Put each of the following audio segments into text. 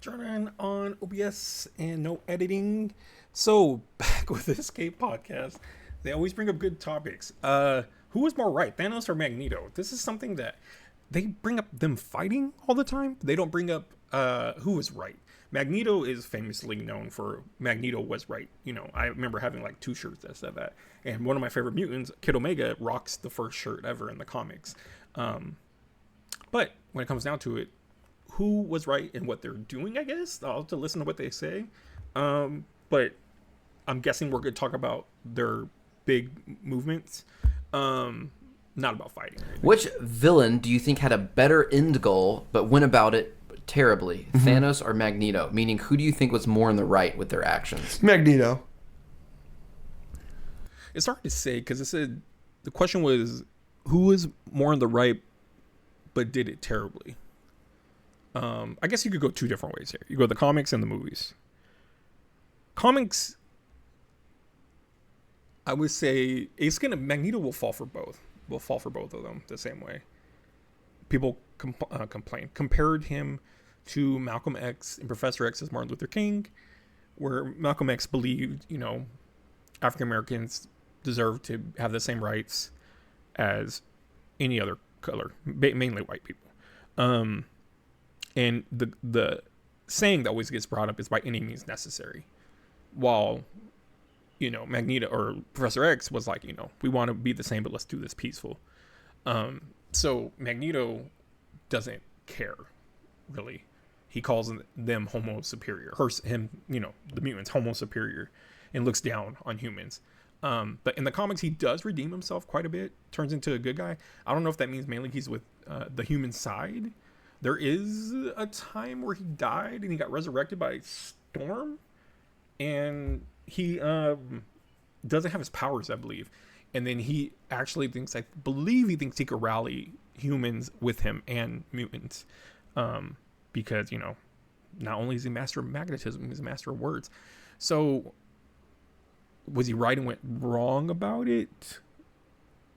Jordan on OBS and no editing. So back with this Escape podcast, they always bring up good topics. Who was more right, Thanos or Magneto? This is something that they bring up them fighting all the time. They don't bring up who was right. Magneto is famously known for Magneto was right. You know, I remember having like two shirts that said that. And one of my favorite mutants, Kid Omega, rocks the first shirt ever in the comics. But when it comes down to it, who was right in what they're doing, I guess. I'll have to listen to what they say. But I'm guessing we're going to talk about their big movements, not about fighting. Which villain do you think had a better end goal but went about it terribly? Thanos or Magneto? Meaning, who do you think was more in the right with their actions? Magneto. It's hard to say because it said the question was who was more in the right but did it terribly. I guess you could go two different ways here. You go the comics and the movies. Comics, I would say Magneto will fall for both. Will fall for both of them the same way. People complain. Compared him to Malcolm X and Professor X as Martin Luther King, where Malcolm X believed, African Americans deserve to have the same rights as any other color, mainly white people. And the saying that always gets brought up is by any means necessary. While, Magneto or Professor X was like, we want to be the same, but let's do this peaceful. So Magneto doesn't care, really. He calls them Homo superior. The mutants Homo superior, and looks down on humans. But in the comics, he does redeem himself quite a bit, turns into a good guy. I don't know if that means mainly he's with the human side. There is a time where he died and he got resurrected by Storm, and he doesn't have his powers, I believe. And then he actually thinks he could rally humans with him and mutants, because not only is he master of magnetism, he's a master of words. So was he right and went wrong about it?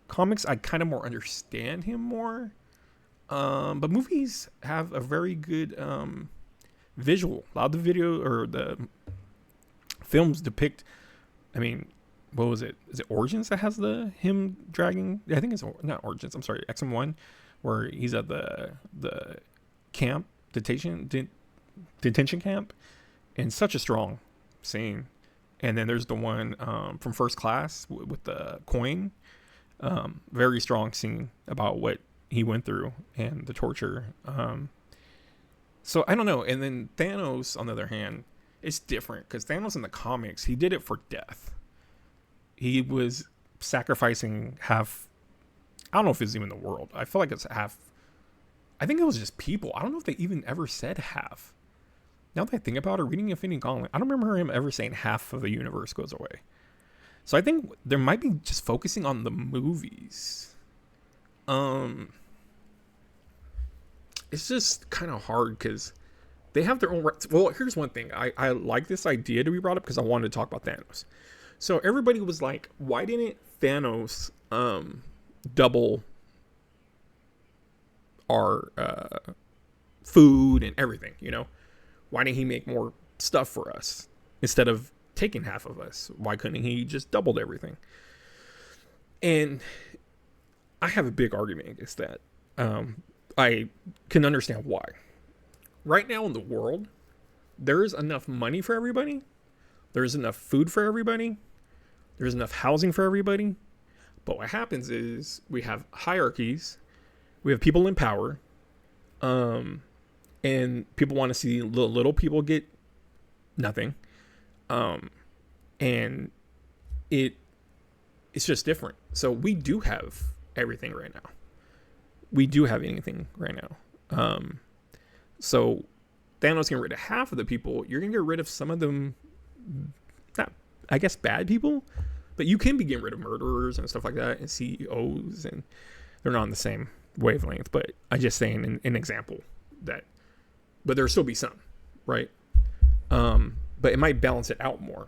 Comics, I kind of more understand him more. But movies have a very good visual. A lot of the video or the films depict, what was it? Is it Origins that has him dragging? I think it's not Origins. I'm sorry, XM1, where he's at the camp, detention camp, and such a strong scene. And then there's the one from First Class with the coin. Very strong scene about what he went through and the torture. So I don't know. And then Thanos, on the other hand, it's different because Thanos in the comics, he did it for death. He was sacrificing half. I don't know if it's even the world. I feel like it's half. I think it was just people. I don't know if they even ever said half. Now that I think about it, reading Infinity Gauntlet, I don't remember him ever saying half of the universe goes away. So I think there might be just focusing on the movies. It's just kind of hard because they have their own rights. Well, here's one thing. I like this idea to be brought up because I wanted to talk about Thanos. So everybody was like, why didn't Thanos double our food and everything, Why didn't he make more stuff for us instead of taking half of us? Why couldn't he just doubled everything? And I have a big argument against that. I can understand why. Right now in the world, there is enough money for everybody. There's enough food for everybody. There's enough housing for everybody. But what happens is we have hierarchies. We have people in power. And people want to see little people get nothing. And it's just different. So we do have everything right now. We do have anything right now. So Thanos getting rid of half of the people. You're going to get rid of some of them, not, I guess, bad people. But you can be getting rid of murderers and stuff like that and CEOs. And they're not on the same wavelength. But I just saying an example that. But there'll still be some, right? But it might balance it out more.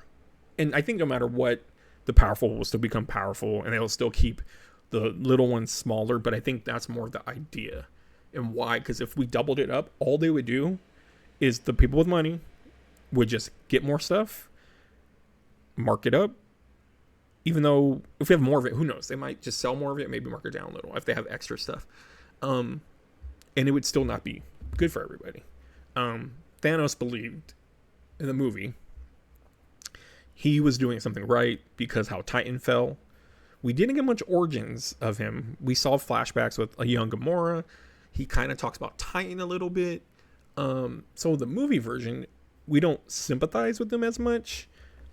And I think no matter what, the powerful will still become powerful. And they'll still keep the little ones smaller, but I think that's more the idea. And why? Because if we doubled it up, all they would do is the people with money would just get more stuff, mark it up. Even though if we have more of it, who knows? They might just sell more of it, maybe mark it down a little if they have extra stuff. And it would still not be good for everybody. Thanos believed in the movie he was doing something right because how Titan fell. We didn't get much origins of him. We saw flashbacks with a young Gamora. He kind of talks about Titan a little bit. So the movie version, we don't sympathize with him as much.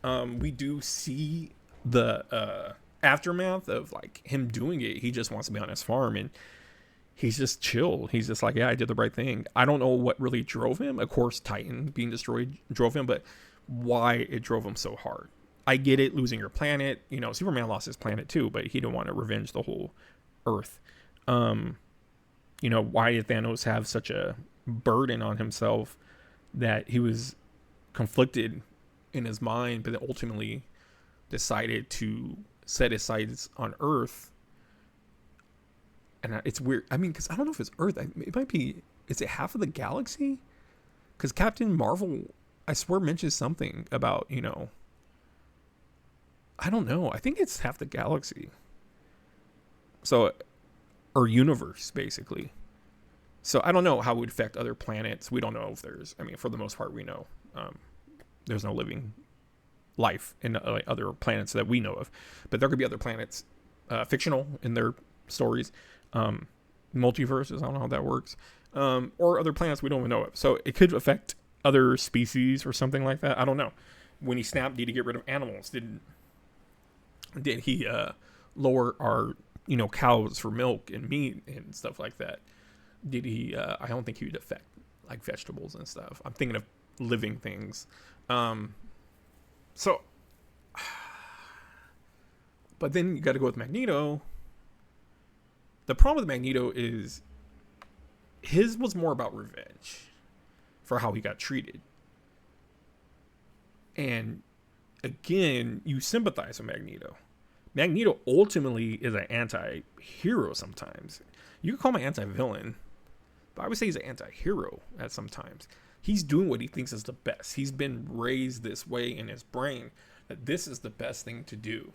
We do see the aftermath of like him doing it. He just wants to be on his farm and he's just chill. He's just like, yeah, I did the right thing. I don't know what really drove him. Of course, Titan being destroyed drove him, but why it drove him so hard. I get it, losing your planet. You know, Superman lost his planet too, but he didn't want to revenge the whole Earth. You know, why did Thanos have such a burden on himself that he was conflicted in his mind, but ultimately decided to set his sights on Earth? And it's weird. I mean, because I don't know if it's Earth. It might be. Is it half of the galaxy? Because Captain Marvel, I swear, mentions something about, you know, I don't know. I think it's half the galaxy. So, or universe, basically. So I don't know how it would affect other planets. We don't know if there's, I mean, for the most part, we know there's no living life in other planets that we know of. But there could be other planets, fictional in their stories. Multiverses, I don't know how that works. Or other planets we don't even know of. So it could affect other species or something like that. I don't know. When he snapped, did he get rid of animals? Did he lower our, you know, cows for milk and meat and stuff like that? Did he I don't think he would affect like vegetables and stuff. I'm thinking of living things. So but then you got to go with Magneto. The problem with Magneto is his was more about revenge for how he got treated. And again, you sympathize with Magneto. Magneto ultimately is an anti-hero sometimes. You could call him an anti-villain, but I would say he's an anti-hero at sometimes. He's doing what he thinks is the best. He's been raised this way in his brain that this is the best thing to do.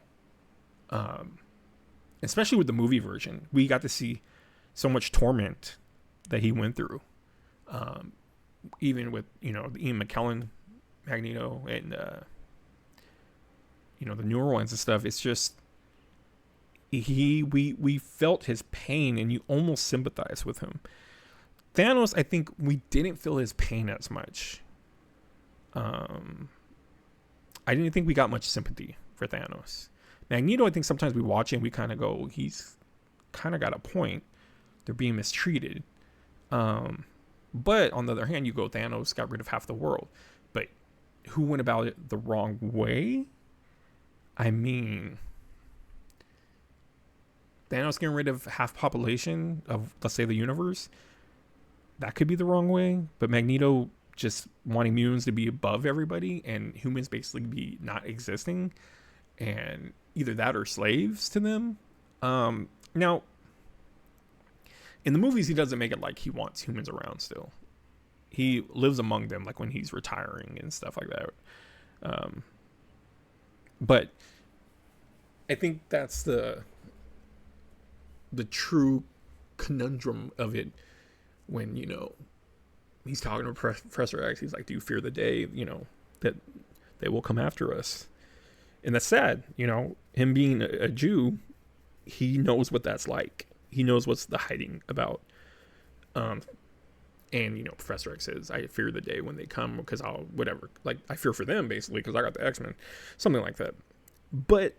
Especially with the movie version, we got to see so much torment that he went through. Even with, you know, the Ian McKellen Magneto and you know, the newer ones and stuff. It's just we felt his pain and you almost sympathize with him. Thanos, I think we didn't feel his pain as much. I didn't think we got much sympathy for Thanos. Magneto, I think sometimes we watch it and we kind of go, he's kind of got a point. They're being mistreated. But on the other hand, you go, Thanos got rid of half the world. But who went about it the wrong way? I mean, Thanos getting rid of half population of, let's say, the universe, that could be the wrong way. But Magneto just wanting mutants to be above everybody and humans basically be not existing, and either that or slaves to them. Now, in the movies, he doesn't make it like he wants humans around still. He lives among them, like when he's retiring and stuff like that. But I think that's the true conundrum of it when, you know, he's talking to Professor X. He's like, do you fear the day, you know, that they will come after us? And that's sad, you know, him being a Jew, he knows what that's like. He knows what's the hiding about. And, you know, Professor X says, I fear the day when they come because I'll, whatever. Like, I fear for them, basically, because I got the X-Men. Something like that. But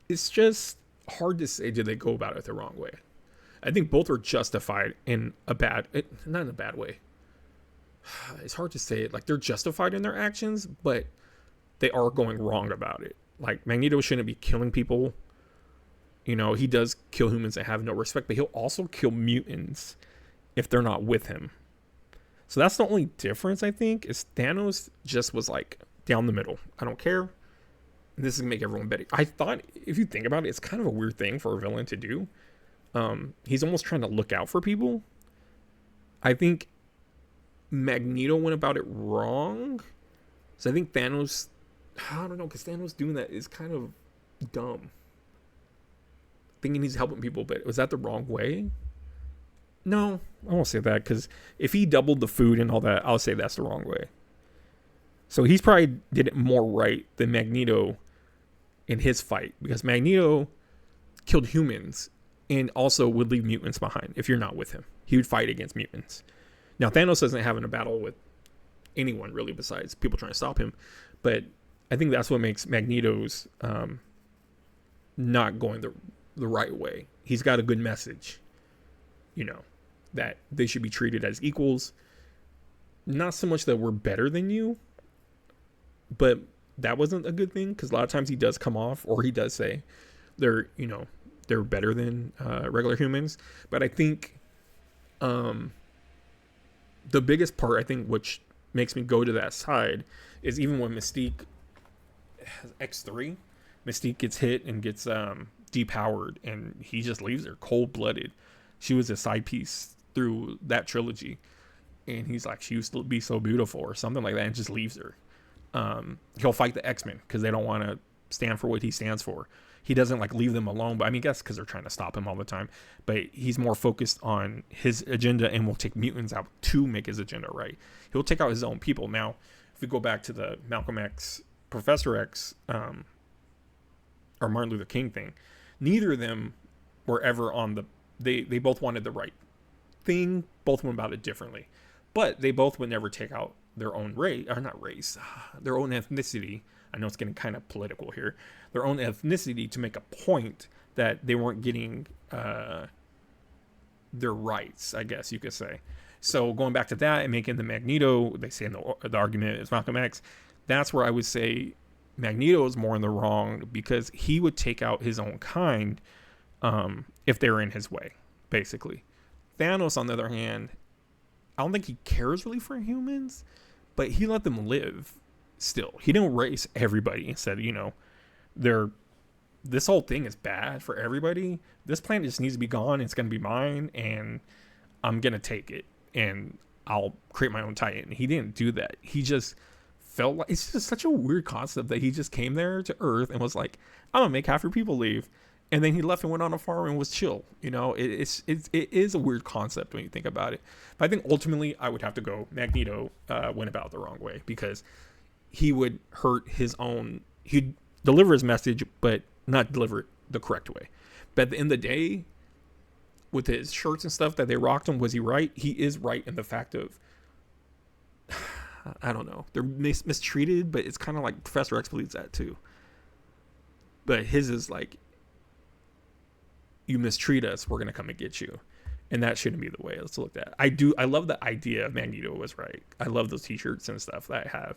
it's just hard to say, did they go about it the wrong way? I think both are justified in a bad, not in a bad way. It's hard to say it. Like, they're justified in their actions, but they are going wrong about it. Like, Magneto shouldn't be killing people. You know, he does kill humans that have no respect, but he'll also kill mutants if they're not with him. So that's the only difference, I think, is Thanos just was like down the middle. I don't care. This is going to make everyone better. I thought, if you think about it, it's kind of a weird thing for a villain to do. He's almost trying to look out for people. I think Magneto went about it wrong. So I think Thanos, I don't know, because Thanos doing that is kind of dumb. Thinking he's helping people, but was that the wrong way? No, I won't say that, because if he doubled the food and all that, I'll say that's the wrong way. So he's probably did it more right than Magneto in his fight, because Magneto killed humans and also would leave mutants behind if you're not with him. He would fight against mutants. Now, Thanos isn't having a battle with anyone really besides people trying to stop him, but I think that's what makes Magneto's not going the right way. He's got a good message, that they should be treated as equals. Not so much that we're better than you, but that wasn't a good thing, because a lot of times he does come off, or he does say they're better than regular humans. But I think the biggest part, I think, which makes me go to that side, is even when Mystique has X3, Mystique gets hit and gets depowered, and he just leaves her cold-blooded. She was a side piece through that trilogy, and he's like, she used to be so beautiful or something like that, and just leaves her. He'll fight the X-Men because they don't want to stand for what he stands for. He doesn't leave them alone, but I mean, I guess because they're trying to stop him all the time. But he's more focused on his agenda and will take mutants out to make his agenda right. He'll take out his own people. Now, if we go back to the Malcolm X, Professor X, or Martin Luther King thing, neither of them were ever on the. They both wanted the right thing. Both went about it differently, but they both would never take out their own race, or not race, their own ethnicity. I know it's getting kind of political here. Their own ethnicity, to make a point that they weren't getting their rights, I guess you could say. So going back to that and making the Magneto, they say in the argument is Malcolm X, that's where I would say Magneto is more in the wrong, because he would take out his own kind if they're in his way, basically. Thanos, on the other hand, I don't think he cares really for humans, but he let them live still. He didn't erase everybody and said, this whole thing is bad for everybody. This planet just needs to be gone. It's going to be mine, and I'm going to take it, and I'll create my own Titan. He didn't do that. He just felt like, it's just such a weird concept that he just came there to Earth and was like, I'm going to make half your people leave. And then he left and went on a farm and was chill. It is a weird concept when you think about it. But I think ultimately I would have to go Magneto went about it the wrong way, because he would hurt his own. He'd deliver his message, but not deliver it the correct way. But at the end of the day, with his shirts and stuff that they rocked him, was he right? He is right in the fact of, I don't know, they're mistreated, but it's kind of like Professor X believes that too. But his is like, you mistreat us, we're going to come and get you. And that shouldn't be the way. Let's look at that. I love the idea of Magneto was right. I love those t-shirts and stuff that I have.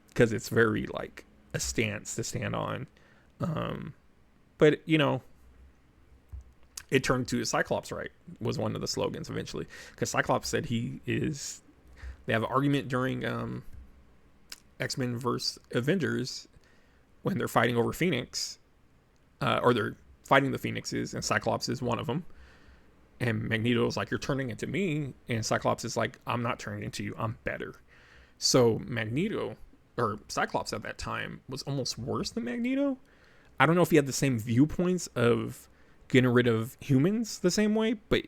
Because it's very like a stance to stand on. But, it turned to Cyclops right was one of the slogans eventually. Because Cyclops said they have an argument during X-Men vs. Avengers when they're fighting over Phoenix. Or they're fighting the Phoenixes, and Cyclops is one of them. And Magneto is like, you're turning into me. And Cyclops is like, I'm not turning into you. I'm better. So Magneto, or Cyclops at that time, was almost worse than Magneto. I don't know if he had the same viewpoints of getting rid of humans the same way, but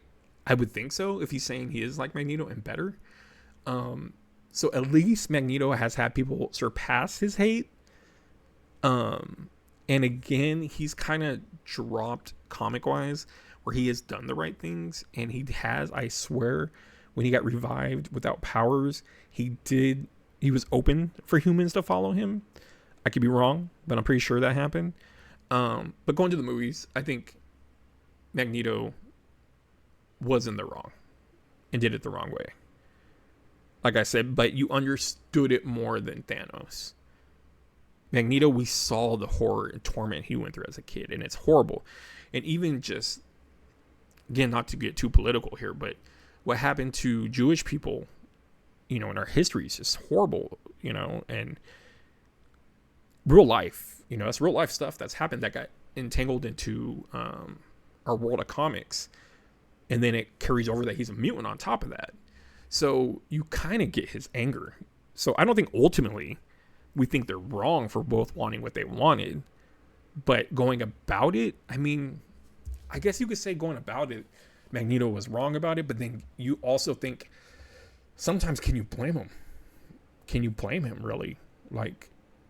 I would think so if he's saying he is like Magneto and better. So at least Magneto has had people surpass his hate. And again, he's kind of dropped comic-wise, where he has done the right things. And he has, I swear, when he got revived without powers, he was open for humans to follow him. I could be wrong, but I'm pretty sure that happened. But going to the movies, I think Magneto was in the wrong and did it the wrong way. Like I said, but you understood it more than Thanos. Magneto, we saw the horror and torment he went through as a kid, and it's horrible. And even just, again, not to get too political here, but what happened to Jewish people, in our history is just horrible, and real life, that's real life stuff that's happened that got entangled into our world of comics. And then it carries over that he's a mutant on top of that. So you kind of get his anger. So I don't think ultimately we think they're wrong for both wanting what they wanted, but going about it, I mean, I guess you could say going about it, Magneto was wrong about it, but then you also think sometimes can you blame him? Can you blame him really? Like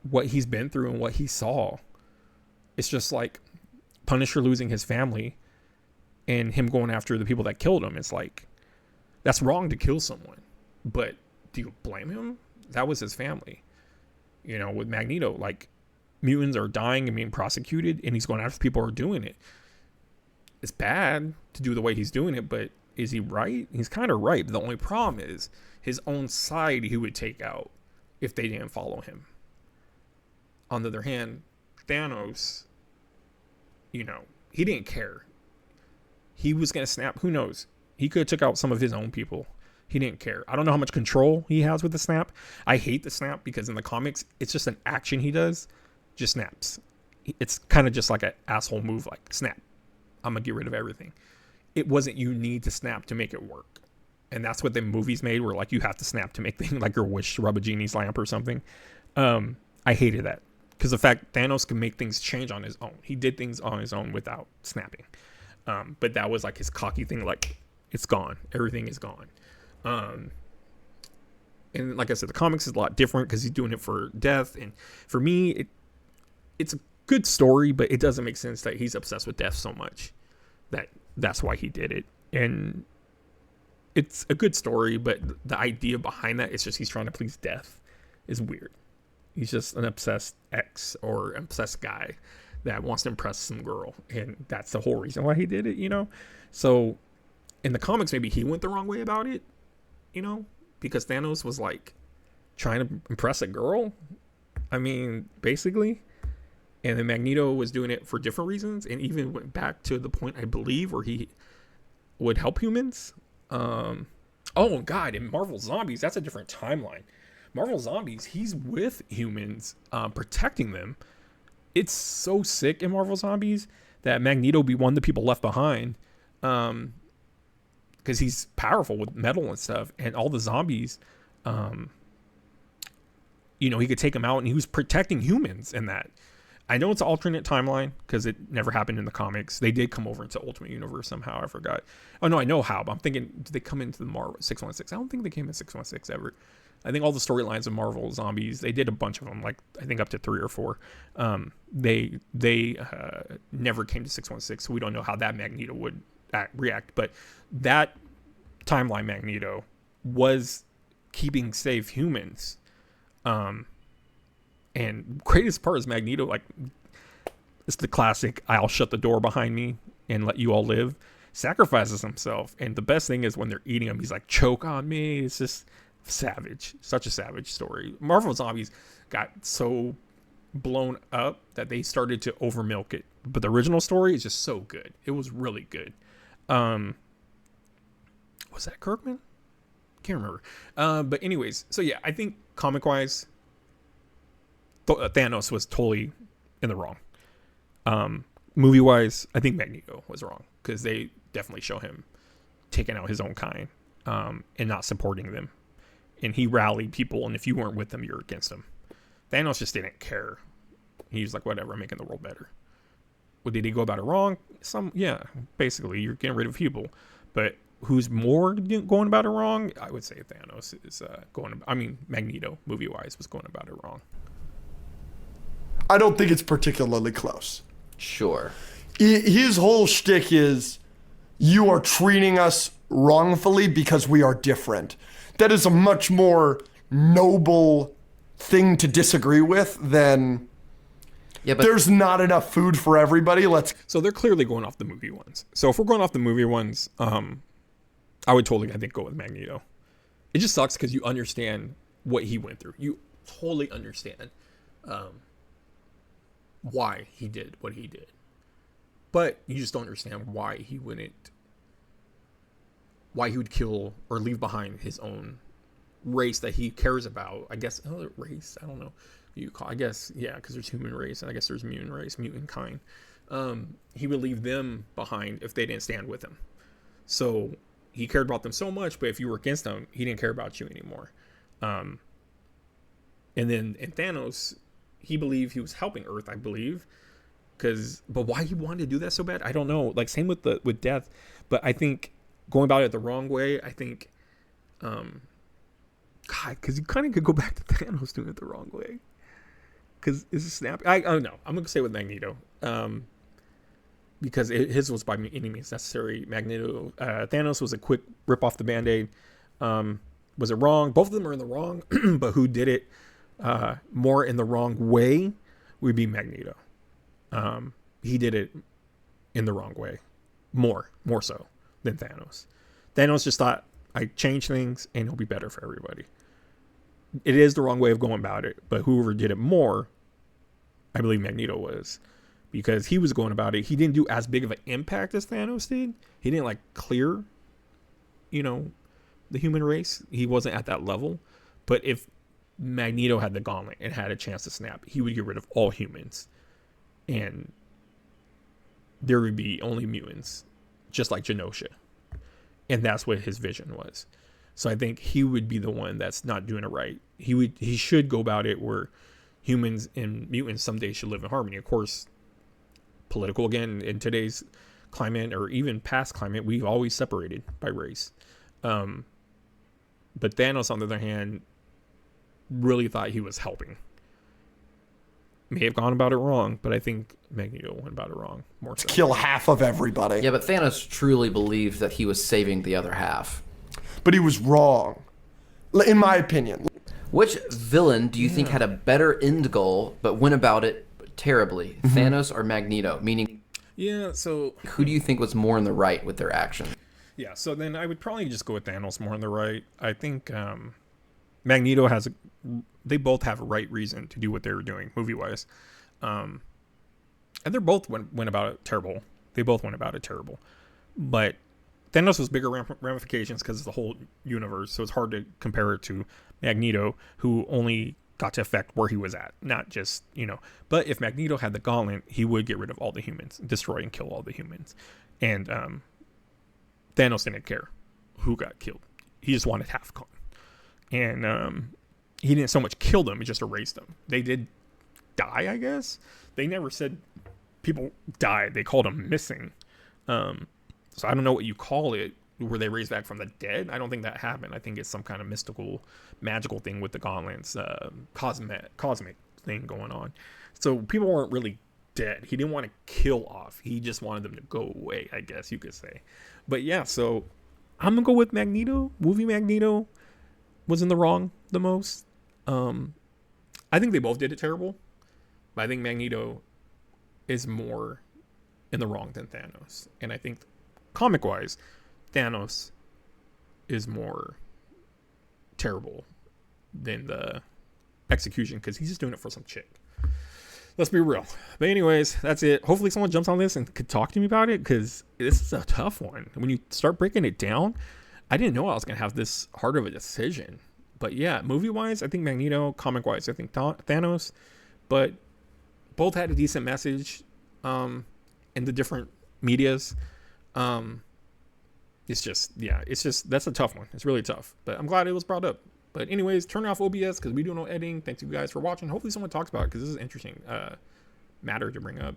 what he's been through and what he saw. It's just like Punisher losing his family and him going after the people that killed him. It's like that's wrong to kill someone, but do you blame him? That was his family. You know, with Magneto, like mutants are dying and being prosecuted, and he's going after people who are doing it. It's bad to do the way he's doing it, but is he right? He's kind of right. The only problem is his own side he would take out if they didn't follow him. On the other hand, Thanos, you know, he didn't care. He was going to snap. Who knows? He could have took out some of his own people. He didn't care. I don't know how much control he has with the snap. I hate the snap because in the comics, it's just an action he does. Just snaps. It's kind of just like an asshole move, like snap. I'm going to get rid of everything. It wasn't you need to snap to make it work. And that's what the movies made, where like you have to snap to make things like your wish to rub a genie's lamp or something. I hated that. Because the fact Thanos can make things change on his own. He did things on his own without snapping. But that was like his cocky thing, like it's gone. Everything is gone. And like I said, the comics is a lot different because he's doing it for death. And for me, it's a good story, but it doesn't make sense that he's obsessed with death so much that's why he did it. And it's a good story, but the idea behind that is just he's trying to please death is weird. He's just an obsessed ex or obsessed guy that wants to impress some girl. And that's the whole reason why he did it, you know? So in the comics, maybe he went the wrong way about it, you know? Because Thanos was like trying to impress a girl. I mean, basically. And then Magneto was doing it for different reasons, and even went back to the point, I believe, where he would help humans. Oh, God, in Marvel Zombies, that's a different timeline. Marvel Zombies, he's with humans, protecting them. It's so sick in Marvel Zombies that Magneto be one of the people left behind, because he's powerful with metal and stuff, and all the zombies, you know, he could take them out, and he was protecting humans in that. I know it's an alternate timeline because it never happened in the comics. They did come over into Ultimate Universe somehow. I forgot. Oh, no, I know how, but I'm thinking, did they come into the Marvel 616? I don't think they came in 616 ever. I think all the storylines of Marvel Zombies, they did a bunch of them, like I think up to 3 or 4. They never came to 616, so we don't know how that Magneto would react. But that timeline Magneto was keeping safe humans. And greatest part is Magneto, like, it's the classic, I'll shut the door behind me and let you all live, sacrifices himself. And the best thing is when they're eating him, he's like, choke on me. It's just savage. Such a savage story. Marvel Zombies got so blown up that they started to over milk it. But the original story is just so good. It was really good. Was that Kirkman? Can't remember. But anyways, so yeah, I think comic-wise, Thanos was totally in the wrong. Movie wise, I think Magneto was wrong because they definitely show him taking out his own kind, and not supporting them. And he rallied people, and if you weren't with them, you're against him. Thanos just didn't care. He was like, whatever, I'm making the world better. Well, did he go about it wrong? Yeah, basically, you're getting rid of people. But who's more going about it wrong? I would say Thanos is Magneto, movie wise, was going about it wrong. I don't think it's particularly close. Sure. His whole shtick is, you are treating us wrongfully because we are different. That is a much more noble thing to disagree with than, yeah, but there's not enough food for everybody. So they're clearly going off the movie ones. So if we're going off the movie ones, I would totally, I think, go with Magneto. It just sucks because you understand what he went through. You totally understand why he did what he did. But you just don't understand why he would kill or leave behind his own race that he cares about. I guess, race, I don't know. I guess, yeah, because there's human race, and I guess there's mutant race, mutant kind. He would leave them behind if they didn't stand with him. So he cared about them so much, but if you were against him, he didn't care about you anymore. And then in Thanos, he believed he was helping Earth, I believe. But why he wanted to do that so bad, I don't know. Like, same with death. But I think going about it the wrong way, I think, God, because you kind of could go back to Thanos doing it the wrong way. Because it's a snap. I don't know. I'm going to say with Magneto. Because his was by any means necessary. Thanos was a quick rip off the Band-Aid. Was it wrong? Both of them are in the wrong. But who did it more in the wrong way would be Magneto. He did it in the wrong way. More so than Thanos. Thanos just thought, I change things and it'll be better for everybody. It is the wrong way of going about it, but whoever did it more, I believe Magneto was. Because he was going about it. He didn't do as big of an impact as Thanos did. He didn't like clear, the human race. He wasn't at that level. But if Magneto had the gauntlet and had a chance to snap, he would get rid of all humans. And there would be only mutants, just like Genosha. And that's what his vision was. So I think he would be the one that's not doing it right. He should go about it where humans and mutants someday should live in harmony. Of course, political again in today's climate or even past climate, we've always separated by race. But Thanos, on the other hand, really thought he was helping. May have gone about it wrong, but I think Magneto went about it wrong more so. Kill half of everybody. Yeah, but Thanos truly believed that he was saving the other half. But he was wrong, in my opinion. Which villain do you think had a better end goal but went about it terribly? Thanos or Magneto? Meaning, so who do you think was more in the right with their action? Yeah, so then I would probably just go with Thanos more on the right. I think Magneto they both have a right reason to do what they were doing movie-wise. And they both went about it terrible. They both went about it terrible. But Thanos was bigger ramifications because of the whole universe, so it's hard to compare it to Magneto, who only got to affect where he was at, not just, But if Magneto had the gauntlet, he would get rid of all the humans, destroy and kill all the humans. And Thanos didn't care who got killed. He just wanted half gone. And he didn't so much kill them, he just erased them. They did die, I guess. They never said people died. They called them missing. So I don't know what you call it. Were they raised back from the dead? I don't think that happened. I think it's some kind of mystical, magical thing with the gauntlets, cosmic thing going on. So people weren't really dead. He didn't want to kill off. He just wanted them to go away, I guess you could say. But yeah, so I'm going to go with Magneto. Movie Magneto was in the wrong the most. I think they both did it terrible. But I think Magneto is more in the wrong than Thanos. And I think comic-wise, Thanos is more terrible than the execution because he's just doing it for some chick. Let's be real. But anyways, that's it. Hopefully someone jumps on this and could talk to me about it because this is a tough one. When you start breaking it down, I didn't know I was going to have this hard of a decision. But yeah, movie-wise, I think Magneto. Comic-wise, I think Thanos. But both had a decent message in the different medias. It's just, that's a tough one. It's really tough. But I'm glad it was brought up. But anyways, turn off OBS because we do no editing. Thanks you guys for watching. Hopefully someone talks about it because this is an interesting matter to bring up.